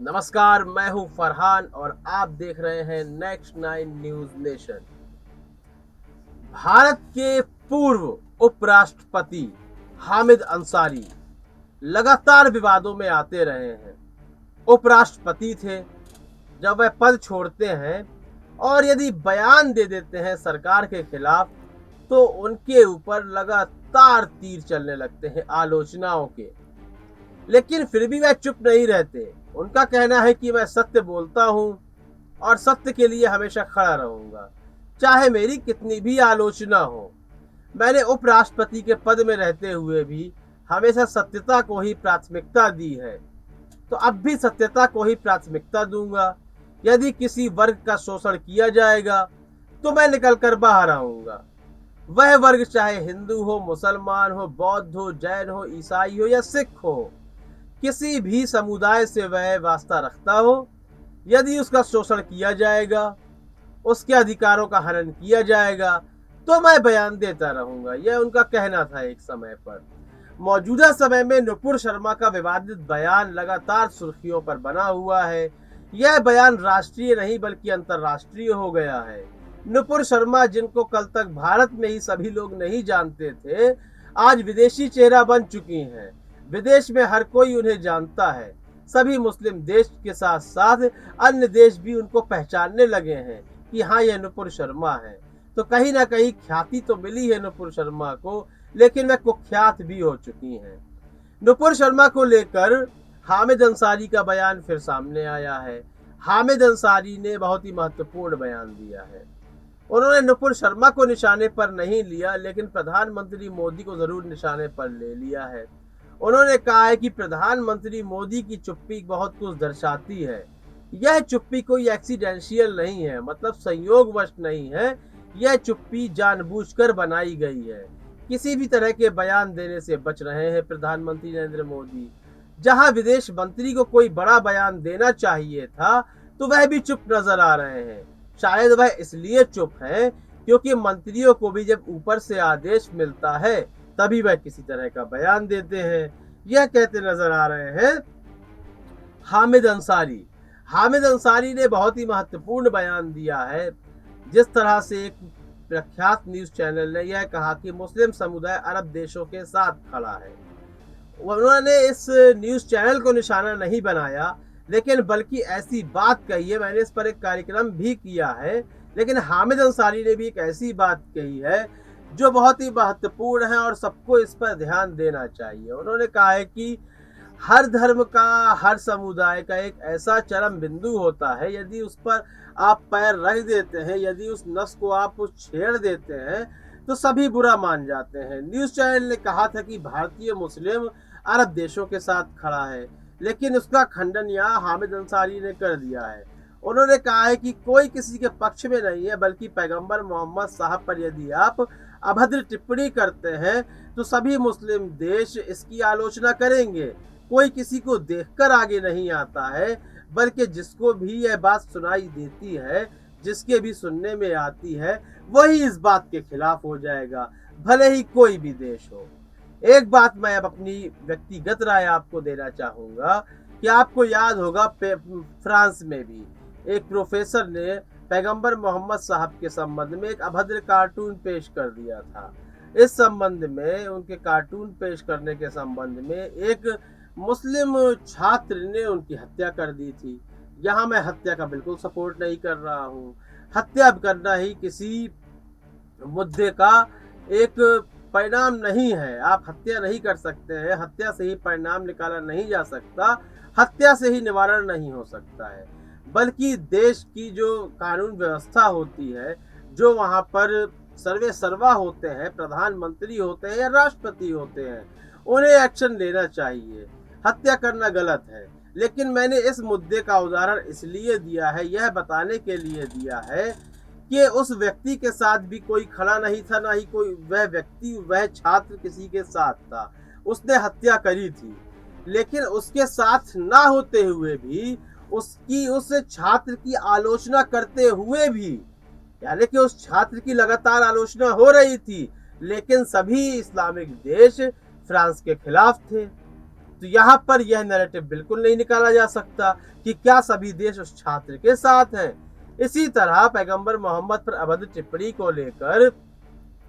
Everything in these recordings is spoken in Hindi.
नमस्कार, मैं हूं फरहान और आप देख रहे हैं नेक्स्ट 9 न्यूज नेशन। भारत के पूर्व उपराष्ट्रपति हामिद अंसारी लगातार विवादों में आते रहे हैं। उपराष्ट्रपति थे, जब वह पद छोड़ते हैं और यदि बयान दे देते हैं सरकार के खिलाफ, तो उनके ऊपर लगातार तीर चलने लगते हैं आलोचनाओं के। लेकिन फिर भी वह चुप नहीं रहते। उनका कहना है कि मैं सत्य बोलता हूं और सत्य के लिए हमेशा खड़ा रहूंगा, चाहे मेरी कितनी भी आलोचना हो। मैंने उपराष्ट्रपति के पद में रहते हुए भी हमेशा सत्यता को ही प्राथमिकता दी है, तो अब भी सत्यता को ही प्राथमिकता दूंगा। यदि किसी वर्ग का शोषण किया जाएगा तो मैं निकल कर बाहर आऊंगा। वह वर्ग चाहे हिंदू हो, मुसलमान हो, बौद्ध हो, जैन हो, ईसाई हो या सिख हो, किसी भी समुदाय से वह वास्ता रखता हो, यदि उसका शोषण किया जाएगा, उसके अधिकारों का हनन किया जाएगा, तो मैं बयान देता रहूंगा। यह उनका कहना था एक समय पर। मौजूदा समय में नुपुर शर्मा का विवादित बयान लगातार सुर्खियों पर बना हुआ है। यह बयान राष्ट्रीय नहीं बल्कि अंतर्राष्ट्रीय हो गया है। नुपुर शर्मा, जिनको कल तक भारत में ही सभी लोग नहीं जानते थे, आज विदेशी चेहरा बन चुकी हैं। विदेश में हर कोई उन्हें जानता है। सभी मुस्लिम देश के साथ साथ अन्य देश भी उनको पहचानने लगे हैं कि हाँ, यह नुपुर शर्मा है। तो कहीं ना कहीं ख्याति तो मिली है नुपुर शर्मा को, लेकिन वह कुख्यात भी हो चुकी हैं। नुपुर शर्मा को लेकर हामिद अंसारी का बयान फिर सामने आया है। हामिद अंसारी ने बहुत ही महत्वपूर्ण बयान दिया है। उन्होंने नुपुर शर्मा को निशाने पर नहीं लिया, लेकिन प्रधानमंत्री मोदी को जरूर निशाने पर ले लिया है। उन्होंने कहा है कि प्रधानमंत्री मोदी की चुप्पी बहुत कुछ दर्शाती है। यह चुप्पी कोई एक्सीडेंशियल नहीं है, मतलब संयोगवश नहीं है। यह चुप्पी जानबूझकर बनाई गई है। किसी भी तरह के बयान देने से बच रहे हैं प्रधानमंत्री नरेंद्र मोदी। जहां विदेश मंत्री को कोई बड़ा बयान देना चाहिए था, तो वह भी चुप नजर आ रहे हैं। शायद वह इसलिए चुप है क्योंकि मंत्रियों को भी जब ऊपर से आदेश मिलता है तभी वह किसी तरह का बयान देते हैं। यह कहते नजर आ रहे हैं हामिद अंसारी। हामिद अंसारी ने बहुत ही महत्वपूर्ण बयान दिया है। जिस तरह से एक प्रख्यात न्यूज चैनल ने यह कहा कि मुस्लिम समुदाय अरब देशों के साथ खड़ा है। उन्होंने इस न्यूज चैनल को निशाना नहीं बनाया, लेकिन बल्कि ऐसी बात कही है। मैंने इस पर एक कार्यक्रम भी किया है, लेकिन हामिद अंसारी ने भी एक ऐसी बात कही है जो बहुत ही महत्वपूर्ण है और सबको इस पर ध्यान देना चाहिए। उन्होंने कहा है कि हर धर्म का, हर समुदाय का एक ऐसा चरम बिंदु होता है, यदि उस पर आप पैर रख देते हैं, यदि उस नस को आप छेड़ देते हैं, तो सभी बुरा मान जाते हैं। न्यूज चैनल ने कहा था कि भारतीय मुस्लिम अरब देशों के साथ खड़ा है, लेकिन उसका खंडन यहाँ हामिद अंसारी ने कर दिया है। उन्होंने कहा है कि कोई किसी के पक्ष में नहीं है, बल्कि पैगंबर मोहम्मद साहब पर यदि आप अभद्र टिप्पणी करते हैं तो सभी मुस्लिम देश इसकी आलोचना करेंगे। कोई किसी को देखकर आगे नहीं आता है, बल्कि जिसको भी यह बात सुनाई देती है, जिसके भी सुनने में आती है, वही इस बात के खिलाफ हो जाएगा, भले ही कोई भी देश हो। एक बात मैं अब अपनी व्यक्तिगत राय आपको देना चाहूंगा कि आपको याद होगा फ्रांस में भी एक प्रोफेसर ने पैगंबर मोहम्मद साहब के संबंध में एक अभद्र कार्टून पेश कर दिया था। इस संबंध में, उनके कार्टून पेश करने के संबंध में एक मुस्लिम छात्र ने उनकी हत्या कर दी थी। यहाँ मैं हत्या का बिल्कुल सपोर्ट नहीं कर रहा हूँ। हत्या करना ही किसी मुद्दे का एक परिणाम नहीं है। आप हत्या नहीं कर सकते हैं, हत्या से ही परिणाम निकाला नहीं जा सकता, हत्या से ही निवारण नहीं हो सकता है। बल्कि देश की जो कानून व्यवस्था होती है, जो वहाँ पर सर्वे सर्वा होते हैं, प्रधानमंत्री होते हैं या राष्ट्रपति होते हैं, उन्हें एक्शन लेना चाहिए। हत्या करना गलत है, लेकिन मैंने इस मुद्दे का उदाहरण इसलिए दिया है, यह बताने के लिए दिया है कि उस व्यक्ति के साथ भी कोई खड़ा नहीं था, ना ही कोई वह व्यक्ति, वह छात्र किसी के साथ था। उसने हत्या करी थी, लेकिन उसके साथ ना होते हुए भी, उसकी, उस छात्र की आलोचना करते हुए भी, यानी कि उस छात्र की लगातार आलोचना हो रही थी, लेकिन सभी इस्लामिक देश फ्रांस के खिलाफ थे। तो यहाँ पर यह नैरेटिव बिल्कुल नहीं निकाला जा सकता कि क्या सभी देश उस छात्र के साथ हैं। इसी तरह पैगंबर मोहम्मद पर अभद्र टिप्पणी को लेकर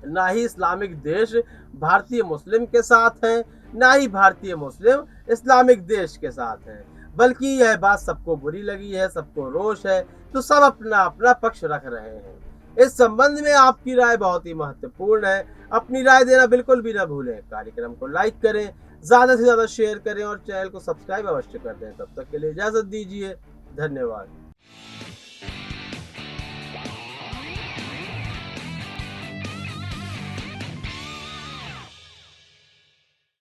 ना ही इस्लामिक देश भारतीय मुस्लिम के साथ हैं, ना ही भारतीय मुस्लिम इस्लामिक देश के साथ हैं, बल्कि यह बात सबको बुरी लगी है, सबको रोष है, तो सब अपना अपना पक्ष रख रहे हैं। इस संबंध में आपकी राय बहुत ही महत्वपूर्ण है। अपनी राय देना बिल्कुल भी ना भूलें। कार्यक्रम को लाइक करें, ज्यादा से ज्यादा शेयर करें और चैनल को सब्सक्राइब अवश्य कर दें। तब तक के लिए इजाजत दीजिए। धन्यवाद।